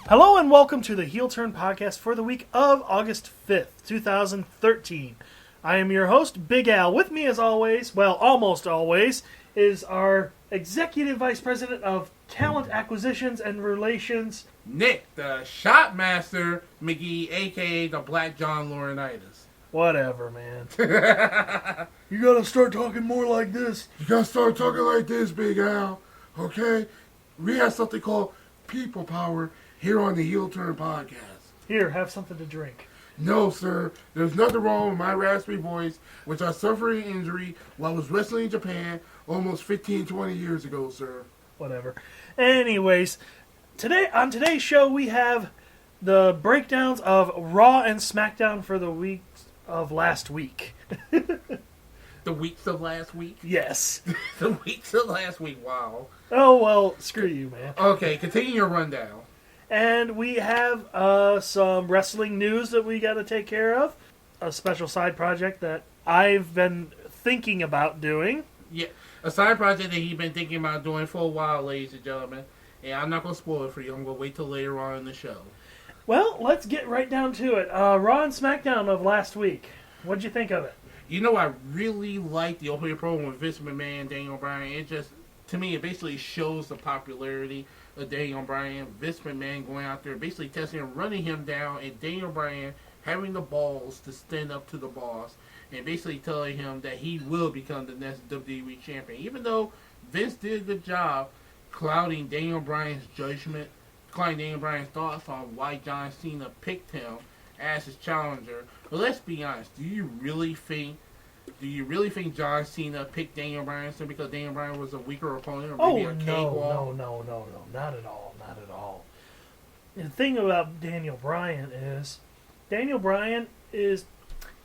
Hello and welcome to the HeelTurn Podcast for the week of August 5th, 2013. I am your host, Big Al. With me as always, well, almost always, is our Executive Vice President of Talent Acquisitions and Relations, Nick, the Shockmaster, McGee, a.k.a. the Black John Laurinaitis. Whatever, man. You gotta start talking more like this. You gotta start talking like this, Big Al. Okay? We have something called people power here on the HeelTurn Podcast. Here, have something to drink. No, sir. There's nothing wrong with my raspy voice, which I suffered an injury while I was wrestling in Japan almost 15, 20 years ago, sir. Whatever. Anyways, on today's show, we have the breakdowns of Raw and Smackdown for the week of last week. The weeks of last week? Yes. The weeks of last week, wow. Oh, well, screw you, man. Okay, continue your rundown. And we have some wrestling news that we got to take care of. A special side project that I've been thinking about doing. Yeah, a side project that he's been thinking about doing for a while, ladies and gentlemen. And I'm not going to spoil it for you. I'm going to wait till later on in the show. Well, let's get right down to it. Raw and Smackdown of last week. What'd you think of it? You know, I really like the opening program with Vince McMahon and Daniel Bryan. It just, to me, it basically shows the popularity of Daniel Bryan. Vince McMahon going out there, basically testing and running him down, and Daniel Bryan having the balls to stand up to the boss and basically telling him that he will become the next WWE champion. Even though Vince did a good job clouding Daniel Bryan's judgment, clouding Daniel Bryan's thoughts on why John Cena picked him as his challenger. But let's be honest, do you really think John Cena picked Daniel Bryan simply because Daniel Bryan was a weaker opponent, or maybe a cakewalk? No, not at all. The thing about Daniel Bryan is,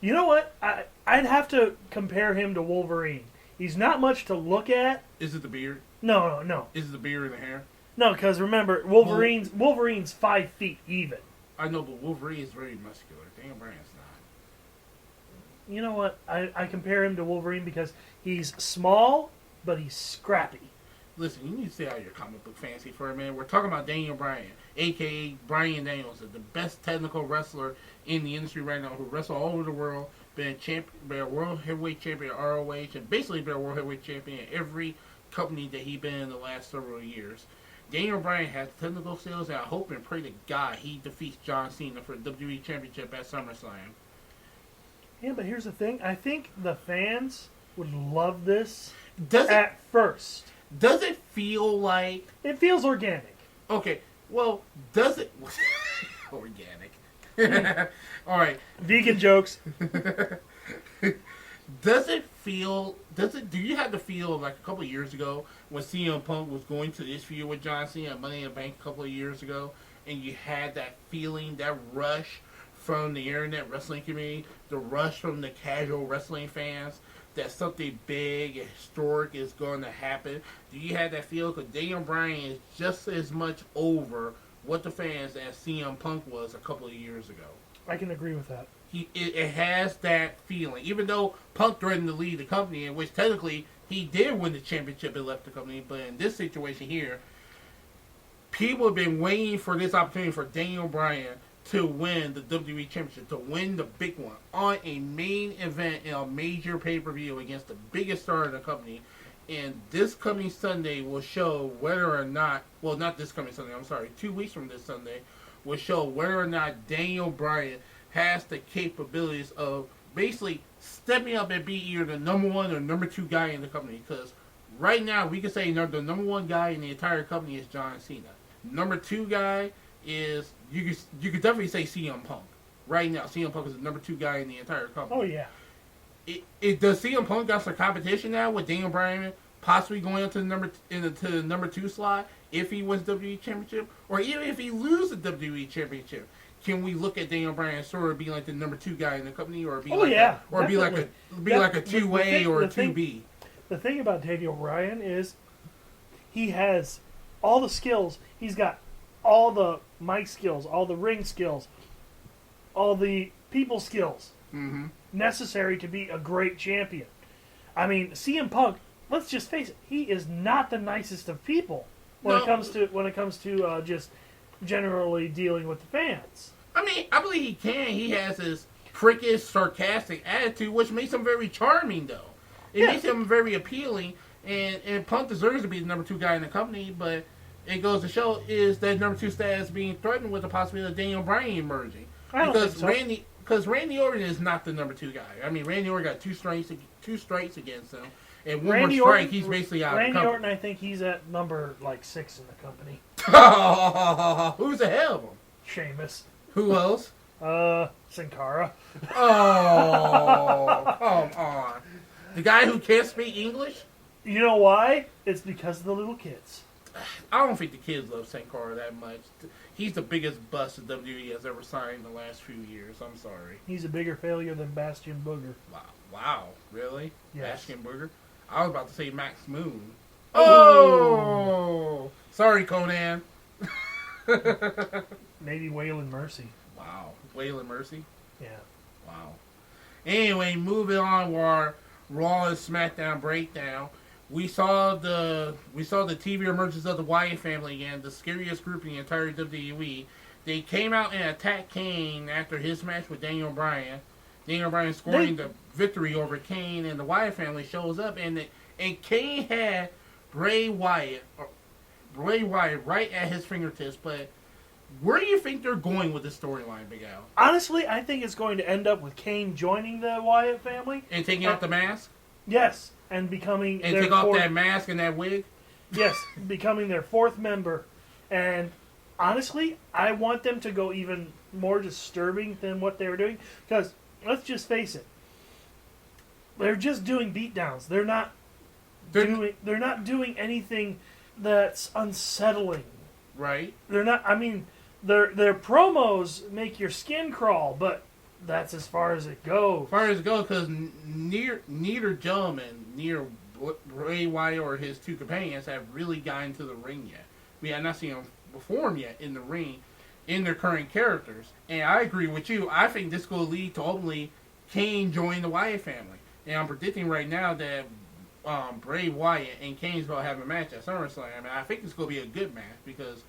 you know what? I'd have to compare him to Wolverine. He's not much to look at. Is it the beard? No. Is it the beard and the hair? No, because remember, Wolverine's 5 feet even. I know, but Wolverine is very muscular. Daniel Bryan's not. You know what? I compare him to Wolverine because he's small, but he's scrappy. Listen, you need to stay out of your comic book fantasy for a minute. We're talking about Daniel Bryan, a.k.a. Bryan Danielson, the best technical wrestler in the industry right now, who wrestles all over the world, been a world heavyweight champion at ROH, and basically been a world heavyweight champion in every company that he's been in the last several years. Daniel Bryan has technical skills, and I hope and pray to God he defeats John Cena for the WWE Championship at SummerSlam. Yeah, but here's the thing. I think the fans would love this first. Does it feel like... It feels organic. Okay, well, does it... Organic. All right. Vegan jokes. Does it feel... Do you have the feel of like a couple of years ago when CM Punk was going to this feud with John Cena at Money in the Bank a couple of years ago, and you had that feeling, that rush from the internet wrestling community, the rush from the casual wrestling fans, that something big and historic is going to happen? Do you have that feel? Because Daniel Bryan is just as much over with the fans as CM Punk was a couple of years ago. I can agree with that. It has that feeling. Even though Punk threatened to leave the company, in which technically he did win the championship and left the company, but in this situation here, people have been waiting for this opportunity for Daniel Bryan to win the WWE Championship, to win the big one on a main event in a major pay-per-view against the biggest star in the company. And this coming Sunday will show whether or not, well, not this coming Sunday, I'm sorry, 2 weeks from this Sunday, will show whether or not Daniel Bryan has the capabilities of basically stepping up and be either the number one or number two guy in the company. Because right now, we can say the number one guy in the entire company is John Cena. Number two guy is, you could definitely say CM Punk. Right now, CM Punk is the number two guy in the entire company. Oh, yeah. Does CM Punk got some competition now with Daniel Bryan possibly going into the number two slot if he wins WWE Championship? Or even if he loses the WWE Championship? Can we look at Daniel Bryan sort of being like the number two guy in the company, or be like a 2A or a 2B? The thing about Daniel Bryan is he has all the skills. He's got all the mic skills, all the ring skills, all the people skills necessary to be a great champion. I mean, CM Punk, let's just face it, he is not the nicest of people when it comes to just generally dealing with the fans. I mean, I believe he can. He has this prickish, sarcastic attitude, which makes him very charming, though. It makes him very appealing, and Punk deserves to be the number 2 guy in the company, but it goes to show is that number 2 status being threatened with the possibility of Daniel Bryan emerging. I don't think so. Because Randy Orton is not the number 2 guy. I mean, Randy Orton got 2 strikes against him, and one more strike, he's basically out of the company. Randy Orton, I think he's at number, 6 in the company. Who's ahead of him? Sheamus. Who else? Sin Cara. Oh, come on. The guy who can't speak English? You know why? It's because of the little kids. I don't think the kids love Sin Cara that much. He's the biggest bust that WWE has ever signed in the last few years. I'm sorry. He's a bigger failure than Bastion Booger. Wow. Really? Yes. Bastion Booger? I was about to say Max Moon. Oh! Sorry, Conan. Maybe Waylon Mercy. Wow. Waylon Mercy? Yeah. Wow. Anyway, moving on to our Raw and SmackDown breakdown. We saw the TV emergence of the Wyatt family again, the scariest group in the entire WWE. They came out and attacked Kane after his match with Daniel Bryan. Daniel Bryan scoring the victory over Kane, and the Wyatt family shows up, and Kane had Bray Wyatt right at his fingertips. But where do you think they're going with this storyline, Big Al? Honestly, I think it's going to end up with Kane joining the Wyatt family And taking off the mask? Yes, and becoming And take off that mask and that wig? Yes, becoming their 4th member. And honestly, I want them to go even more disturbing than what they were doing. Because, let's just face it, they're just doing beatdowns. They're not doing anything that's unsettling. Right. They're not, I mean, their promos make your skin crawl, but that's as far as it goes. As far as it goes, because neither gentleman, neither Bray Wyatt or his 2 companions, have really gotten to the ring yet. We have not seen them perform yet in the ring in their current characters. And I agree with you. I think this will lead to ultimately Kane joining the Wyatt family. And I'm predicting right now that Bray Wyatt and Kane's going to have a match at SummerSlam. And I think it's going to be a good match because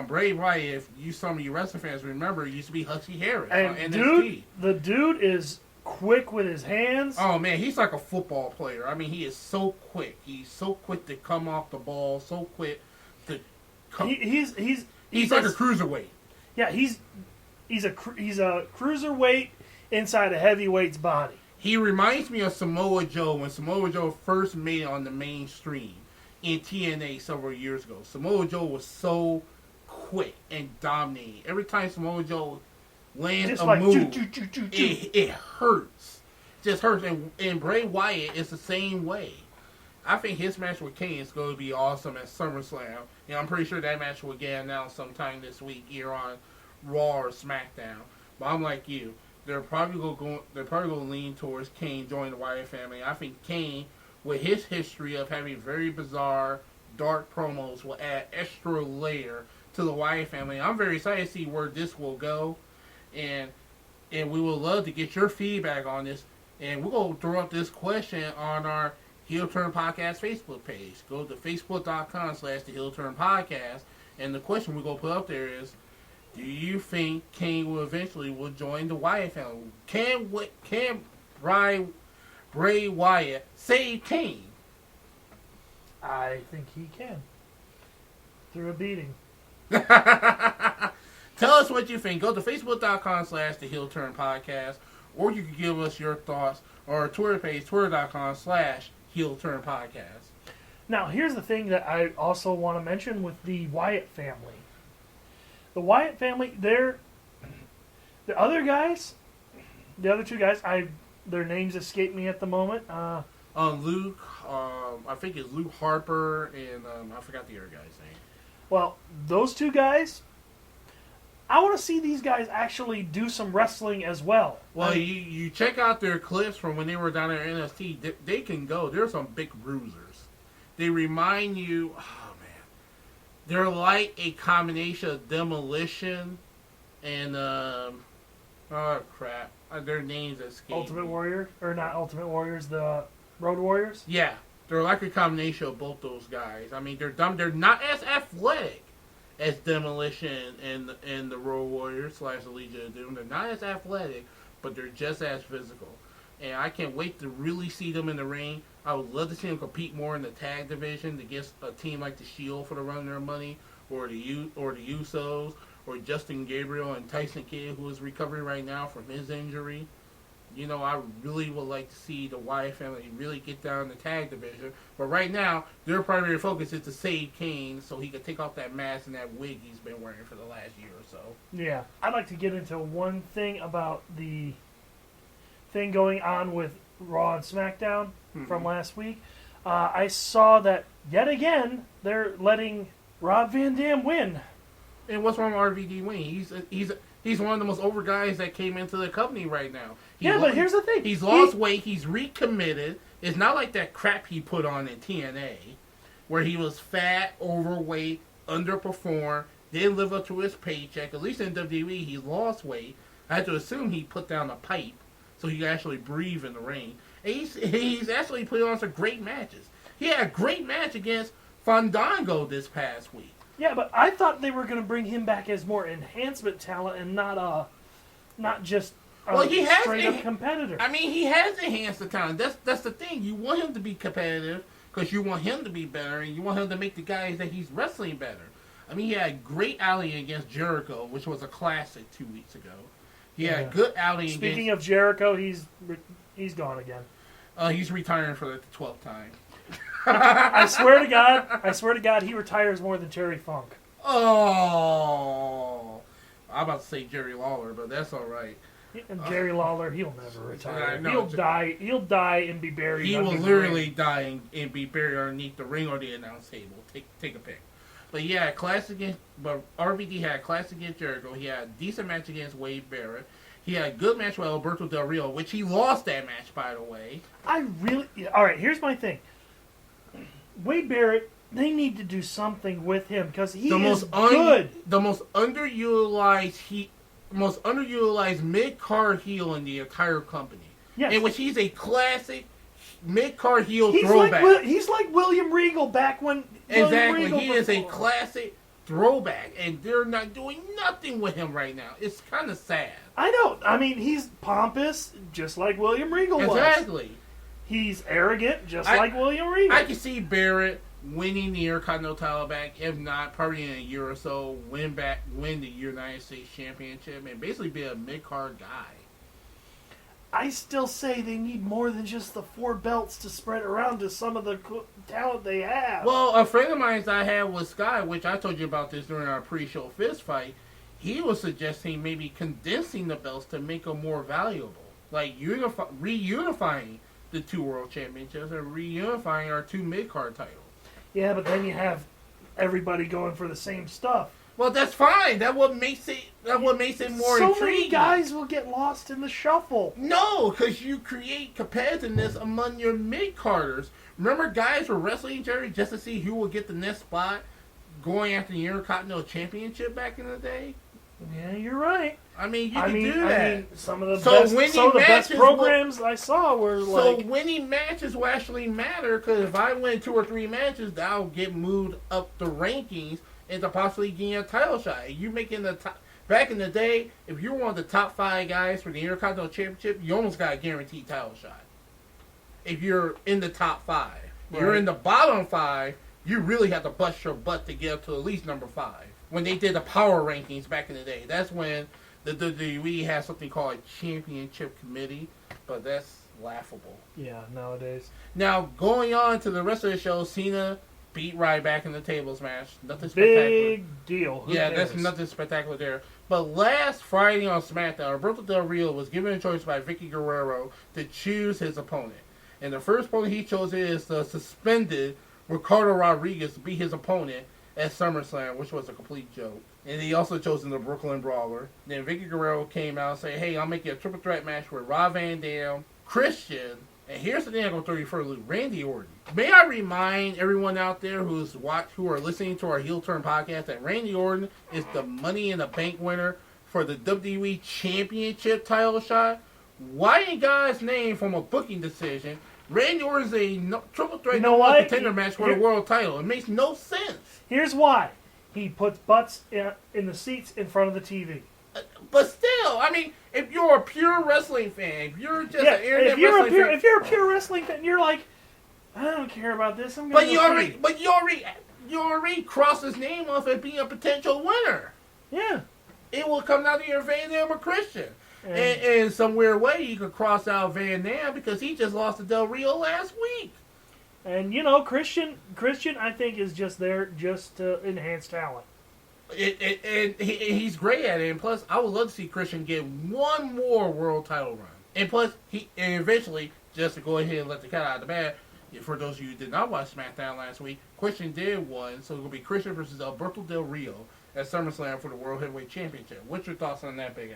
Bray Wyatt, if some of you wrestling fans remember, used to be Husky Harris on NXT. The dude is quick with his hands. Oh, man, he's like a football player. I mean, he is so quick. He's so quick to come off the ball, so quick to come. He's like a cruiserweight. Yeah, he's a cruiserweight inside a heavyweight's body. He reminds me of Samoa Joe when Samoa Joe first made it on the mainstream in TNA several years ago. Samoa Joe was so quick and dominating. Every time Samoa Joe lands just a like, move, it hurts. Just hurts. And Bray Wyatt is the same way. I think his match with Kane is going to be awesome at SummerSlam. And I'm pretty sure that match will get announced sometime this week, either on Raw or SmackDown. But I'm like you. They're probably going to lean towards Kane joining the Wyatt family. I think Kane, with his history of having very bizarre, dark promos, will add extra layer to the Wyatt family. I'm very excited to see where this will go, and we would love to get your feedback on this. And we're going to throw up this question on our HeelTurn Podcast Facebook page. Go to facebook.com/the HeelTurn Podcast, and the question we're going to put up there is, do you think Kane will eventually join the Wyatt family? Can Bray Wyatt save Kane? I think he can. Through a beating. Tell us what you think. Go to facebook.com/the HeelTurn Podcast, or you can give us your thoughts on our Twitter page, twitter.com/HeelTurn Podcast. Now, here's the thing that I also want to mention with the Wyatt family. The Wyatt family, the other two guys, their names escape me at the moment. Luke, I think it's Luke Harper, and I forgot the other guy's name. Well, those 2 guys, I want to see these guys actually do some wrestling as well. Well, you check out their clips from when they were down there at NXT. They can go. They're some big bruisers. They remind you, oh man, they're like a combination of Demolition and oh crap, their names escape. Ultimate Warrior, or not Ultimate Warriors, the Road Warriors. Yeah, they're like a combination of both those guys. I mean, they're dumb. They're not as athletic as Demolition and the Road Warriors / the Legion of Doom. They're not as athletic, but they're just as physical. And I can't wait to really see them in the ring. I would love to see them compete more in the tag division against a team like the Shield for the run of their money, or the Usos, or Justin Gabriel and Tyson Kidd, who is recovering right now from his injury. You know, I really would like to see the Wyatt family really get down in the tag division. But right now, their primary focus is to save Kane so he can take off that mask and that wig he's been wearing for the last year or so. Yeah. I'd like to get into one thing about the thing going on with Raw and SmackDown from last week. I saw that, yet again, they're letting Rob Van Dam win. And what's wrong with RVD winning? He's one of the most over guys that came into the company right now. But here's the thing. He's lost weight. He's recommitted. It's not like that crap he put on in TNA, where he was fat, overweight, underperformed, didn't live up to his paycheck. At least in WWE, he lost weight. I had to assume he put down a pipe so he could actually breathe in the ring. And he's actually put on some great matches. He had a great match against Fandango this past week. Yeah, but I thought they were going to bring him back as more enhancement talent and not just a straight-up competitor. I mean, he has enhanced the talent. That's the thing. You want him to be competitive because you want him to be better, and you want him to make the guys that he's wrestling better. I mean, he had a great outing against Jericho, which was a classic 2 weeks ago. He had a good outing against... Speaking of Jericho, he's gone again. He's retiring for the 12th time. I swear to God, he retires more than Terry Funk. Oh, I'm about to say Jerry Lawler, but that's all right. And Jerry Lawler, he'll never retire. No, He'll die and be buried. He will literally die and be buried underneath the ring or the announce table. Take a pick. But yeah, RVD had a classic against Jericho. He had a decent match against Wade Barrett. He had a good match with Alberto Del Rio, which he lost that match, by the way. All right, here's my thing. Wade Barrett, they need to do something with him because he is good. The most underutilized mid-card heel in the entire company. Yes. In which he's a classic mid-card heel he's throwback. He's like William Regal back when... Exactly. He is a classic throwback, and they're not doing nothing with him right now. It's kind of sad. I know. I mean, he's pompous, just like William Regal was. Exactly. He's arrogant, just like William Regal. I can see Barrett winning the Intercontinental title back, if not, probably in a year or so, win the United States Championship, and basically be a mid-card guy. I still say they need more than just the 4 belts to spread around to some of the talent they have. Well, a friend of mine that I had was Sky, which I told you about this during our pre-show fist fight. He was suggesting maybe condensing the belts to make them more valuable. Like reunifying the 2 world championships and reunifying our 2 mid-card titles. Yeah, but then you have everybody going for the same stuff. Well, that's fine. That what makes it more intriguing. So many guys will get lost in the shuffle. No, because you create competitiveness among your mid-carders. Remember guys were wrestling each other just to see who will get the next spot going after the Intercontinental Championship back in the day? Yeah, you're right. I mean, you can do that. I mean, some of the best programs I saw were like... So winning matches will actually matter, because if I win 2 or 3 matches, that'll get moved up the rankings into possibly getting a title shot. You making the top... Back in the day, if you're one of the top 5 guys for the Intercontinental Championship, you almost got a guaranteed title shot. If you're in the top 5. If you're in the bottom 5, you really have to bust your butt to get up to at least number 5. When they did the power rankings back in the day, that's when the WWE had something called a championship committee, but that's laughable. Yeah, nowadays. Now, going on to the rest of the show, Cena beat Ryback in the tables match. Nothing spectacular. Big deal. Who cares? That's nothing spectacular there. But last Friday on SmackDown, Alberto Del Rio was given a choice by Vicky Guerrero to choose his opponent. And the first opponent he chose is the suspended Ricardo Rodriguez to be his opponent at SummerSlam, which was a complete joke. And he also chose the Brooklyn Brawler. Then Vicky Guerrero came out and said, hey, I'll make you a triple threat match with Rob Van Dam, Christian, and here's the thing I'm going to throw you for a loop, Randy Orton. May I remind everyone out there who are listening to our HeelTurn podcast that Randy Orton is the Money in the Bank winner for the WWE Championship title shot? Why ain't God's name from a booking decision? Randy Orton's a triple threat contender match for the world title. It makes no sense. Here's why. He puts butts in the seats in front of the TV. But still, I mean, if you're a pure wrestling fan, if you're just an internet wrestling fan, if you're a pure wrestling fan, you're like, I don't care about this. I'm going you already crossed his name off as being a potential winner. Yeah. It will come down to your Van Dam or Christian. And in some weird way, you could cross out Van Dam because he just lost to Del Rio last week. And, Christian, I think, is just there just to enhance talent. And he's great at it. And plus, I would love to see Christian get one more world title run. And plus, and eventually, just to go ahead and let the cat out of the bag, for those of you who did not watch Smackdown last week, Christian did win. So it's going to be Christian versus Alberto Del Rio at SummerSlam for the World Heavyweight Championship. What's your thoughts on that, Big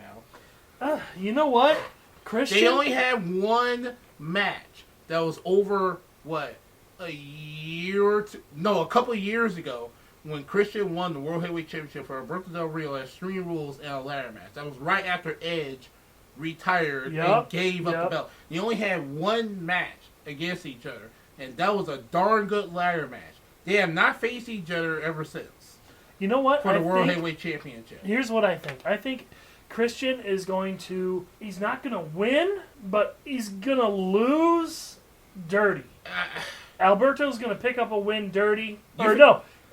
Al? You know what? Christian... They only had one match that was over, a year or two? No, a couple of years ago when Christian won the World Heavyweight Championship for Alberto Del Rio at Extreme Rules in a ladder match. That was right after Edge retired and gave up the belt. They only had one match against each other, and that was a darn good ladder match. They have not faced each other ever since. You know what? For the World Heavyweight Championship. Here's what I think. I think Christian is he's not going to win, but he's going to lose dirty. Alberto's going to pick up a win dirty.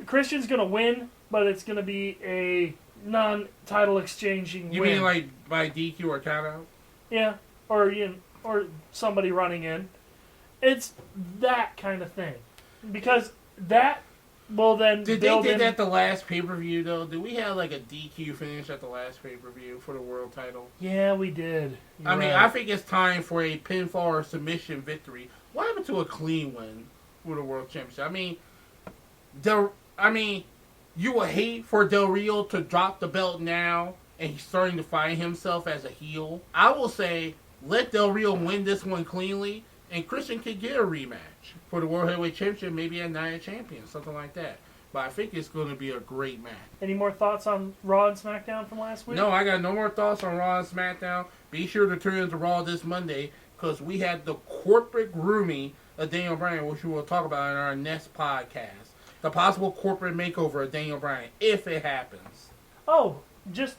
Christian's going to win, but it's going to be a non-title exchanging win. You mean like by DQ or countout? Yeah, or somebody running in. It's that kind of thing. Because that will then Did they do that the last pay-per-view, though? Did we have like a DQ finish at the last pay-per-view for the world title? Yeah, we did. I mean, I think it's time for a pinfall or submission victory. What happened to a clean win for the world championship? I mean, you would hate for Del Rio to drop the belt now, and he's starting to find himself as a heel. I will say, let Del Rio win this one cleanly, and Christian could get a rematch for the World Heavyweight Championship, maybe at Night of Champions, something like that. But I think it's going to be a great match. Any more thoughts on Raw and SmackDown from last week? No, I got no more thoughts on Raw and SmackDown. Be sure to tune into Raw this Monday, because we had the corporate grooming of Daniel Bryan, which we will talk about in our next podcast. The possible corporate makeover of Daniel Bryan, if it happens. Oh, just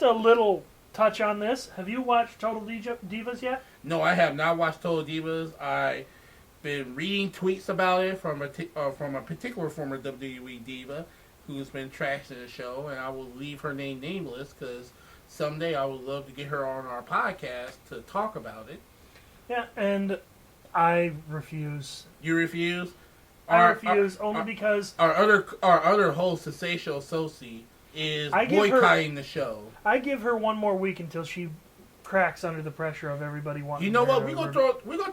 a little touch on this. Have you watched Total Divas yet? No, I have not watched Total Divas. I've been reading tweets about it from a particular former WWE diva who's been trashing the show, and I will leave her name nameless because someday I would love to get her on our podcast to talk about it. Yeah, and I refuse. You refuse? I refuse only because our other host, Sensational SoCy, is boycotting the show. I give her one more week until she cracks under the pressure of everybody wanting. You know what? We're gonna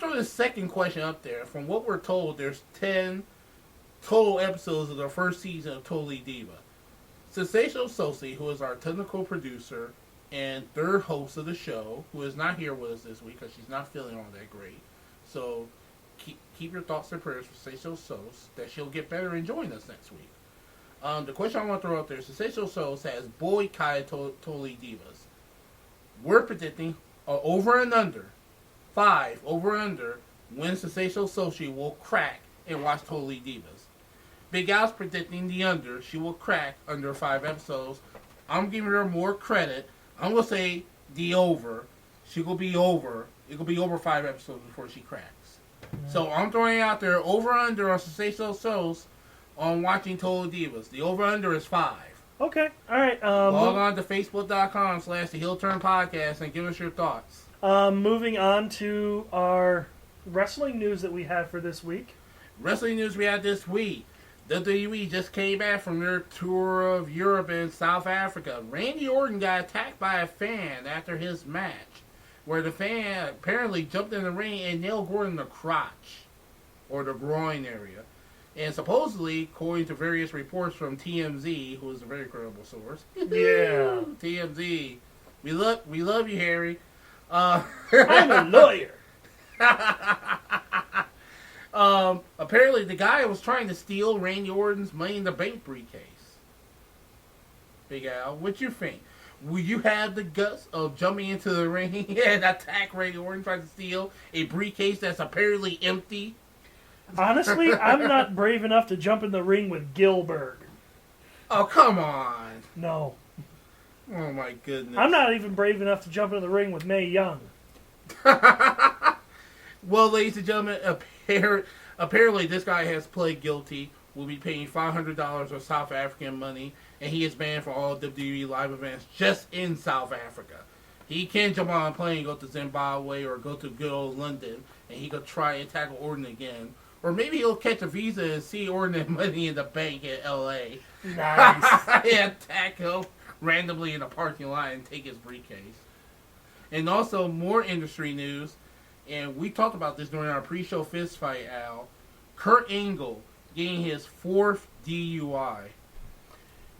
throw the second question up there. From what we're told, there's 10 total episodes of the first season of Totally Diva. Sensational SoCy, who is our technical producer and third host of the show, who is not here with us this week because she's not feeling all that great. So keep your thoughts and prayers for Sensational SoCy that she'll get better and join us next week. The question I want to throw out there, Sensational SoCy has boycotted Totally Divas. We're predicting over and under 5 over and under when Sensational SoCy will crack and watch Totally Divas. Big Al's predicting the under. She will crack under 5 episodes. I'm giving her more credit. I'm going to say the over. She will be over. It will be over 5 episodes before she cracks. So I'm throwing out there over under on Sensational SoCy on watching Total Divas. The over under is 5. Okay, all right. Log on to Facebook.com/the HeelTurn Podcast and give us your thoughts. Moving on to our wrestling news that we had for this week. Wrestling news we had this week. WWE just came back from their tour of Europe and South Africa. Randy Orton got attacked by a fan after his match, where the fan apparently jumped in the ring and nailed Gordon in the crotch, or the groin area. And supposedly, according to various reports from TMZ, who is a very credible source. Yeah. TMZ. We love you, Harry. I'm a lawyer. Apparently, the guy was trying to steal Randy Orton's Money in the Bank briefcase. Big Al, what you think? Will you have the guts of jumping into the ring and attack Randy Orton trying to steal a briefcase that's apparently empty? Honestly, I'm not brave enough to jump in the ring with Gilbert. Oh, come on. No. Oh, my goodness. I'm not even brave enough to jump into the ring with Mae Young. Well, ladies and gentlemen, apparently this guy has pled guilty. Will be paying $500 of South African money, and he is banned from all WWE live events just in South Africa. He can't jump on a plane and go to Zimbabwe or go to good old London, and he could try and tackle Orton again. Or maybe he'll catch a visa and see Orton and Money in the Bank in L.A. Nice. And attack him randomly in a parking lot and take his briefcase. And also, more industry news, and we talked about this during our pre-show fist fight, Al. Kurt Angle getting his 4th DUI.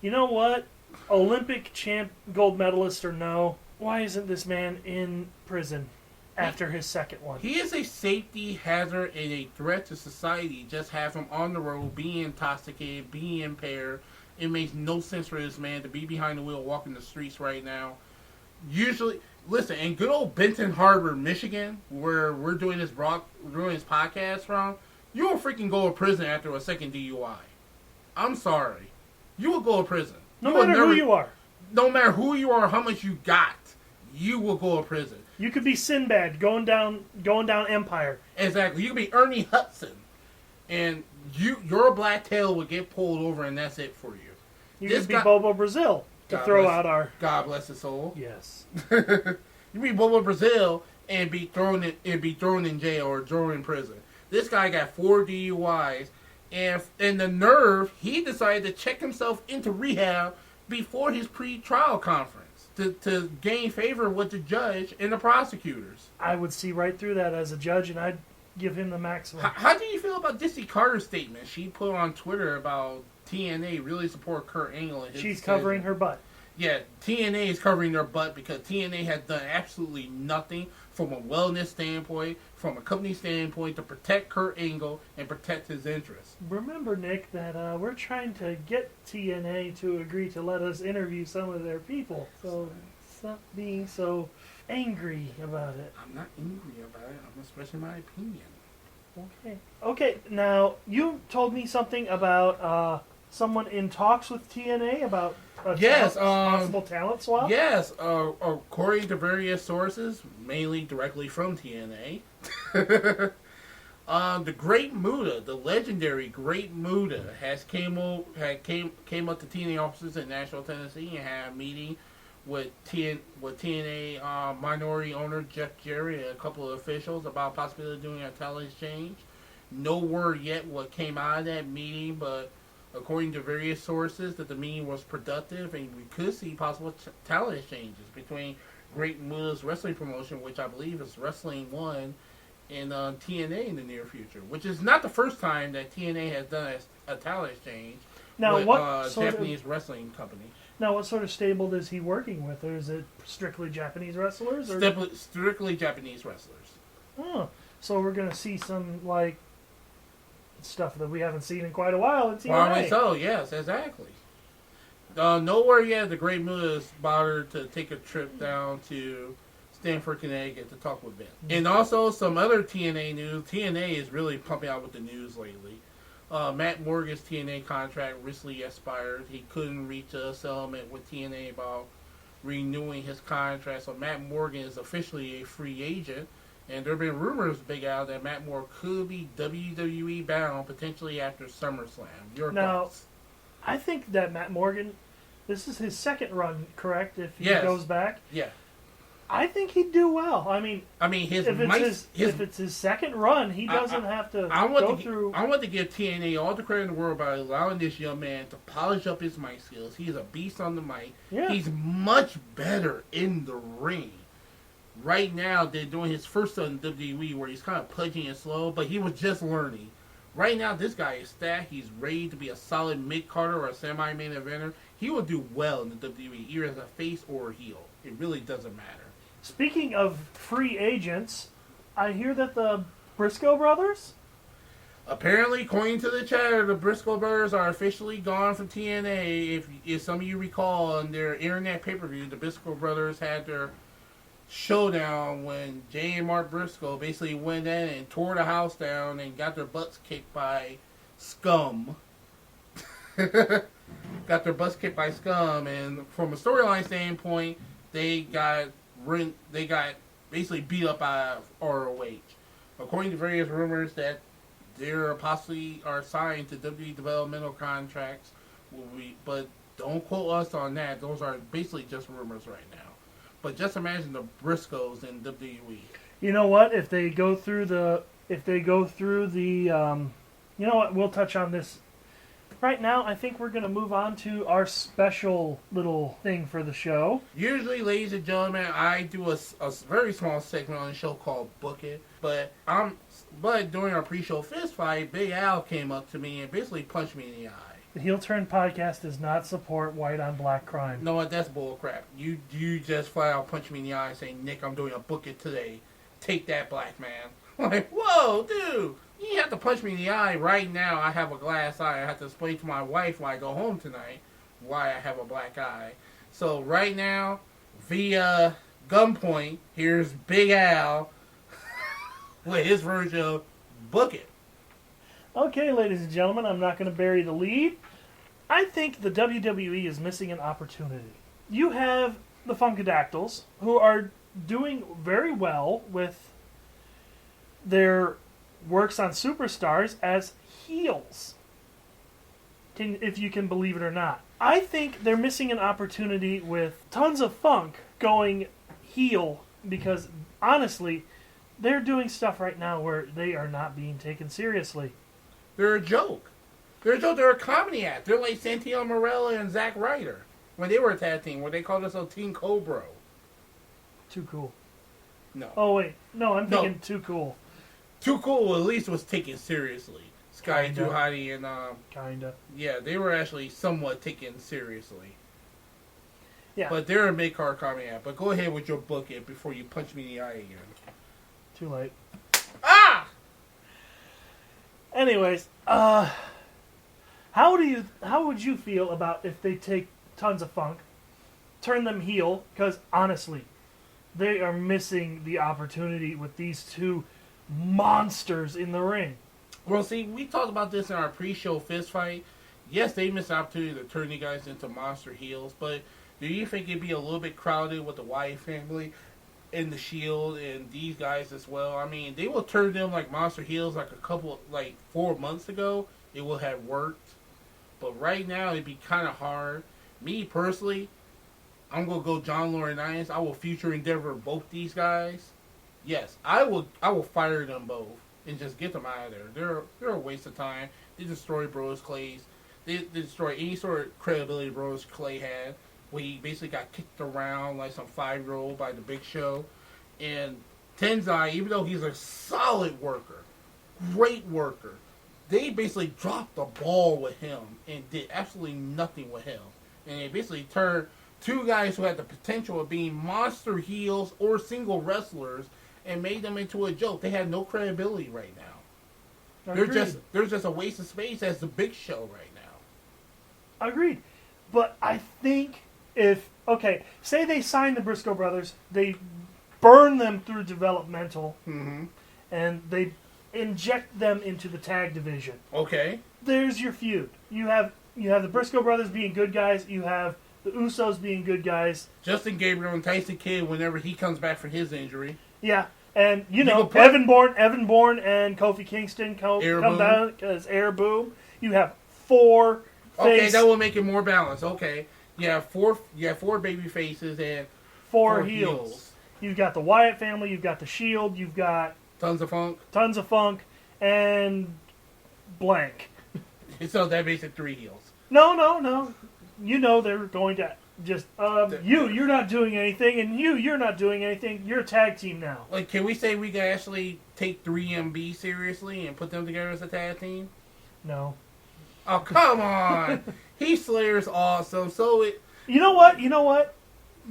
You know what? Olympic champ, gold medalist or no, why isn't this man in prison after his second one? He is a safety hazard and a threat to society. Just have him on the road, being intoxicated, being impaired. It makes no sense for this man to be behind the wheel walking the streets right now. Usually, listen, in good old Benton Harbor, Michigan, where we're doing this podcast from, you will freaking go to prison after a second DUI. I'm sorry. You will go to prison. No matter who you are. No matter who you are, how much you got, you will go to prison. You could be Sinbad going down Empire. Exactly. You could be Ernie Hudson. And your black tail would get pulled over, and that's it for you. You could be Bobo Brazil to throw out our... God bless his soul. Yes. You be Bobo Brazil and be thrown in jail or thrown in prison. This guy got 4 DUIs, and the nerve, he decided to check himself into rehab before his pre-trial conference to gain favor with the judge and the prosecutors. I would see right through that as a judge, and I'd give him the maximum. How do you feel about Dissy Carter's statement she put on Twitter about TNA really support Kurt Angle? And She's covering her butt. Yeah, TNA is covering their butt because TNA has done absolutely nothing from a wellness standpoint, from a company standpoint, to protect Kurt Angle and protect his interests. Remember, Nick, that we're trying to get TNA to agree to let us interview some of their people. So stop being so angry about it. I'm not angry about it. I'm expressing my opinion. Okay, now, you told me something about someone in talks with TNA about a possible talent swap? Yes, according to various sources, mainly directly from TNA, the Great Muta, the legendary Great Muta, came up to TNA offices in Nashville, Tennessee, and had a meeting with TNA minority owner Jeff Jarrett and a couple of officials about possibility of doing a talent exchange. No word yet what came out of that meeting, but according to various sources, that the meeting was productive and we could see possible talent exchanges between Great Muta's wrestling promotion, which I believe is Wrestling One, and TNA in the near future, which is not the first time that TNA has done a talent exchange with Japanese wrestling company. Now, what sort of stable is he working with? Or is it strictly Japanese wrestlers? Or? Strictly Japanese wrestlers. Oh, so we're going to see some, stuff that we haven't seen in quite a while in TNA. Probably so, yes, exactly. Nowhere yet the Great Muta has bothered to take a trip down to Stamford, Connecticut to talk with Vince. Mm-hmm. And also some other TNA news. TNA is really pumping out with the news lately. Matt Morgan's TNA contract recently expired. He couldn't reach a settlement with TNA about renewing his contract. So Matt Morgan is officially a free agent. And there have been rumors big out that Matt Morgan could be WWE bound potentially after SummerSlam. Your thoughts? I think that Matt Morgan, this is his second run, correct? If he goes back? Yeah. I think he'd do well. If it's his second run, he doesn't have to go through. I want to give TNA all the credit in the world by allowing this young man to polish up his mic skills. He's a beast on the mic. Yeah. He's much better in the ring. Right now, they're doing his first on WWE where he's kind of pudgy and slow, but he was just learning. Right now, this guy is stacked. He's ready to be a solid mid-carder or a semi-main eventer. He will do well in the WWE, either as a face or a heel. It really doesn't matter. Speaking of free agents, I hear that the Briscoe brothers? Apparently, according to the chatter, the Briscoe brothers are officially gone from TNA. If some of you recall, on their internet pay-per-view, the Briscoe brothers had their showdown when Jay and Mark Briscoe basically went in and tore the house down and got their butts kicked by scum. got their butts kicked by Scum, and from a storyline standpoint, they got basically beat up by ROH. According to various rumors that they're possibly are signed to WWE developmental contracts, but don't quote us on that. Those are basically just rumors right now. But just imagine the Briscoes in WWE. You know what? If they go through the, you know what? We'll touch on this. Right now, I think we're going to move on to our special little thing for the show. Usually, ladies and gentlemen, I do a very small segment on the show called Book It. But during our pre-show fist fight, Big Al came up to me and basically punched me in the eye. The HeelTurn Podcast does not support white on black crime. No, that's bullcrap. You just flat out punched me in the eye saying, Nick, I'm doing a Book It today. Take that, black man. I'm like, whoa, dude. You have to punch me in the eye right now. I have a glass eye. I have to explain to my wife when I go home tonight why I have a black eye. So right now, via gunpoint, here's Big Al with his version of Book It. Okay, ladies and gentlemen, I'm not going to bury the lead. I think the WWE is missing an opportunity. You have the Funkadactyls, who are doing very well with their works on Superstars as heels. If you can believe it or not. I think they're missing an opportunity with Tons of Funk going heel because, honestly, they're doing stuff right now where they are not being taken seriously. They're a joke. They're a comedy act. They're like Santino Marella and Zack Ryder when they were a tag team, where they called themselves Team Cobra. Too cool. No. Oh, wait. No, I'm thinking Too Cool. Too Cool at least was taken seriously. Sky Kinda. Duhati and Kinda. yeah, they were actually somewhat taken seriously. Yeah. But they're a mid-card comedy act. But go ahead with your Book It before you punch me in the eye again. Too late. Ah! Anyways, how would you feel about if they take Tons of Funk, turn them heel? Because honestly, they are missing the opportunity with these two monsters in the ring. Well, see, we talked about this in our pre-show fist fight. Yes, they missed the opportunity to turn you guys into monster heels, but do you think it'd be a little bit crowded with the Wyatt family and the Shield and these guys as well? I mean, they will turn them like monster heels like 4 months ago. It will have worked. But right now, it'd be kind of hard. Me, personally, I'm going to go John Laurinaitis. I will future endeavor both these guys. Yes, I will fire them both and just get them out of there. They're a waste of time. They destroy Brodus Clay's. They destroy any sort of credibility Brodus Clay had. Where he basically got kicked around like some 5-year-old by the Big Show. And Tenzai, even though he's a solid worker, great worker, they basically dropped the ball with him and did absolutely nothing with him. And they basically turned two guys who had the potential of being monster heels or single wrestlers and made them into a joke. They had no credibility right now. They're just a waste of space as the Big Show right now. Agreed. But I think say they sign the Briscoe brothers, they burn them through developmental, and they inject them into the tag division. Okay. There's your feud. You have the Briscoe brothers being good guys. You have the Usos being good guys. Justin Gabriel and Tyson Kidd whenever he comes back from his injury. Yeah, and Evan Bourne and Kofi Kingston come down as Air Boom. You have 4. Okay, that will make it more balanced. Okay, you have 4 baby faces and 4 heels. You've got the Wyatt family. You've got the Shield. You've got Tons of Funk, and blank. So that makes it 3 heels. No. You know they're going to just you're not doing anything, and you're not doing anything. You're a tag team now. Like, can we say we can actually take 3MB seriously and put them together as a tag team? No. Oh, come on. Heath Slayer's awesome. So it. You know what?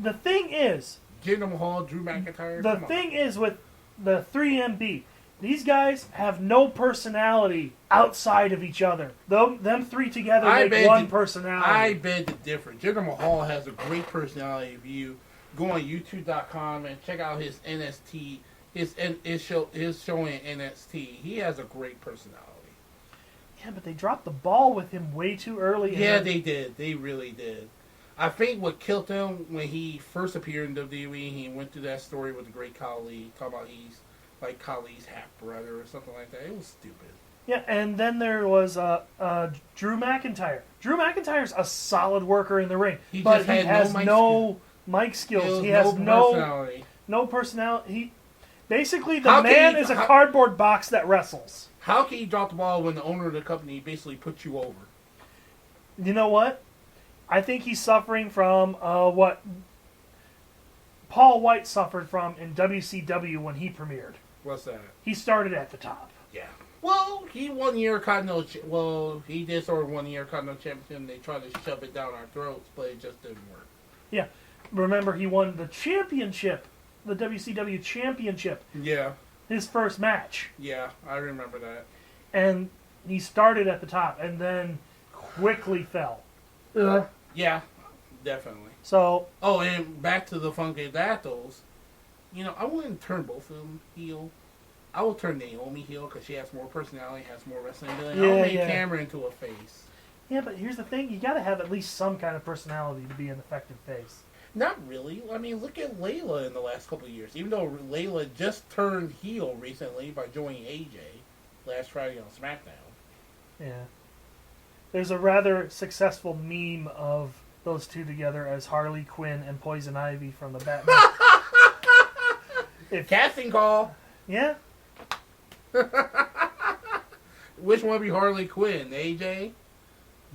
The thing is, Jinder Mahal, Drew McIntyre. The thing is with the 3MB, these guys have no personality outside of each other. Them 3 together make one personality. I beg to differ. Jinder Mahal has a great personality. If you go on YouTube.com and check out his NXT, his show in NXT, he has a great personality. Yeah, but they dropped the ball with him way too early. Yeah, they did. They really did. I think what killed him when he first appeared in WWE, he went through that story with the great Khali, talking about he's like Khali's half brother or something like that. It was stupid. Yeah, and then there was Drew McIntyre. Drew McIntyre's a solid worker in the ring, but he has no mic skills. He has no personality. Basically, the man is a cardboard box that wrestles. How can you drop the ball when the owner of the company basically puts you over? You know what? I think he's suffering from what Paul White suffered from in WCW when he premiered. What's that? He started at the top. Yeah. Well, he won the Intercontinental. Well, he did sort of won the Intercontinental Championship. And they tried to shove it down our throats, but it just didn't work. Yeah. Remember, he won the championship, the WCW championship. Yeah. His first match. Yeah, I remember that. And he started at the top and then quickly fell. Yeah, definitely. So. Oh, and back to the Funkadactyls. You know, I wouldn't turn both of them heel. I will turn Naomi heel because she has more personality, has more wrestling ability. I'll make Cameron into a face. Yeah, but here's the thing. You got to have at least some kind of personality to be an effective face. Not really. I mean, look at Layla in the last couple of years. Even though Layla just turned heel recently by joining AJ last Friday on Smackdown. Yeah. There's a rather successful meme of those two together as Harley Quinn and Poison Ivy from the Batman. Casting call. Yeah. Which one would be Harley Quinn? AJ?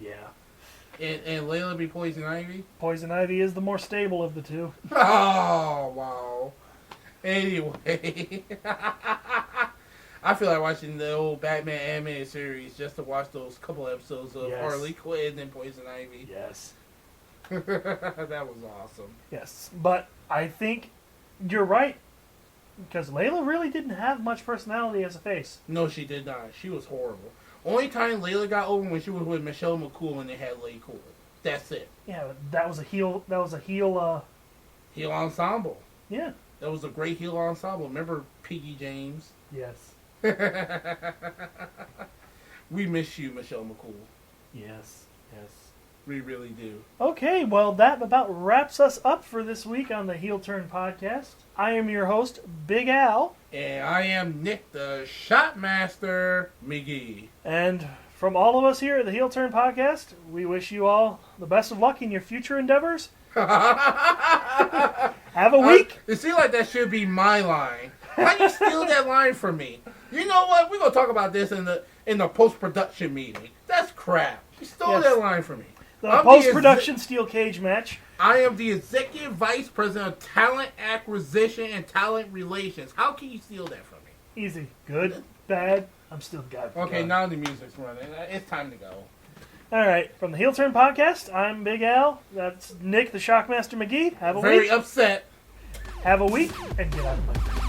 Yeah. And Layla be Poison Ivy? Poison Ivy is the more stable of the two. Oh, wow. Anyway. I feel like watching the old Batman animated series just to watch those couple episodes of Harley Quinn and Poison Ivy. Yes. That was awesome. Yes. But I think you're right. Because Layla really didn't have much personality as a face. No, she did not. She was horrible. Only time Layla got over when she was with Michelle McCool and they had Lay Cool. That's it. Yeah, that was a heel. That was a heel. Heel ensemble. Yeah. That was a great heel ensemble. Remember Piggy James? Yes. We miss you, Michelle McCool. Yes. Yes. We really do. Okay, well, that about wraps us up for this week on the HeelTurn Podcast. I am your host, Big Al. And I am Nick, the Shockmaster McGee. And from all of us here at the HeelTurn Podcast, we wish you all the best of luck in your future endeavors. Have a week. It seems like that should be my line. How you steal that line from me? You know what? We're going to talk about this in the post-production meeting. That's crap. You stole that line from me. The post-production steel cage match. I am the Executive Vice President of Talent Acquisition and Talent Relations. How can you steal that from me? Easy. Good. Bad. I'm still the guy. Okay, now the music's running. It's time to go. All right. From the HeelTurn Podcast, I'm Big Al. That's Nick, the Shockmaster McGee. Have a week. Very upset. Have a week and get out of my face.